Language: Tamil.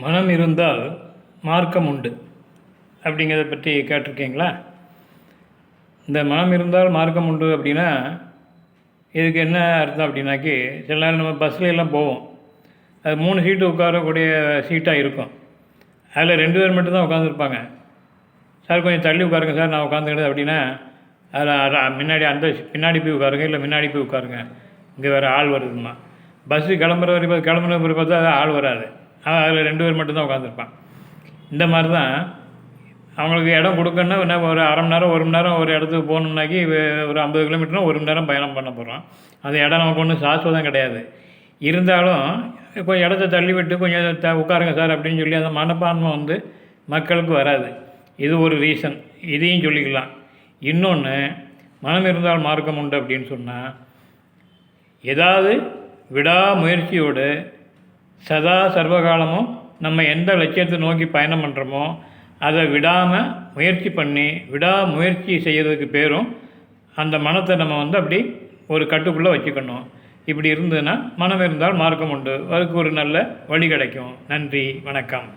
மனம் இருந்தால் மார்க்கம் உண்டு அப்படிங்கிறத பற்றி கேட்டிருக்கீங்களா? இந்த மனம் இருந்தால் மார்க்கம் உண்டு அப்படின்னா இதுக்கு என்ன அர்த்தம் அப்படின்னாக்கி, சில நேரம் நம்ம பஸ்ஸில் எல்லாம் போவோம். அது 3 சீட்டு உட்காரக்கூடிய சீட்டாக இருக்கும். அதில் 2 பேர் மட்டும்தான் உட்காந்துருப்பாங்க. சார் கொஞ்சம் தள்ளி உட்காருங்க சார், நான் உட்காந்துக்கிட்டேன் அப்படின்னா, அதில் முன்னாடி பின்னாடி போய் உட்காருங்க, இல்லை முன்னாடி போய் உட்காருங்க, இங்கே வேறு ஆள் வருதுமா. பஸ்ஸு கிளம்புற வரை பார்த்தா ஆள் வராது. அதில் 2 பேர் மட்டும்தான் உட்காந்துருப்பான். இந்த மாதிரி தான் அவங்களுக்கு இடம் கொடுக்கணுன்னா என்ன, ஒரு அரை மணி நேரம் 1 மணி நேரம் ஒரு இடத்துக்கு போகணுன்னாக்கி ஒரு 50 கிலோமீட்டர்னால் 1 மணி நேரம் பயணம் பண்ண போகிறோம். அந்த இடம் நமக்கு ஒன்றும் சாஸ்வதம் கிடையாது. இருந்தாலும் கொஞ்சம் இடத்த தள்ளி விட்டு கொஞ்சம் உட்காருங்க சார் அப்படின்னு சொல்லி அந்த மனப்பான்மை மக்களுக்கு வராது. இது ஒரு ரீசன், இதையும் சொல்லிக்கலாம். இன்னொன்று, மனம் இருந்தால் மார்க்கம் உண்டு அப்படின்னு சொன்னால், ஏதாவது விடாமுயற்சியோடு சதா சர்வகாலமும் நம்ம எந்த லட்சியத்தை நோக்கி பயணம் பண்ணுறோமோ அதை விடாமல் முயற்சி பண்ணி விடாமுயற்சி செய்கிறதுக்கு பேரும் அந்த மனத்தை நம்ம அப்படி ஒரு கட்டுக்குள்ளே வச்சுக்கணும். இப்படி இருந்ததுன்னா மனம் இருந்தால் மார்க்கம் உண்டு. அதுக்கு ஒரு நல்ல வழி கிடைக்கும். நன்றி, வணக்கம்.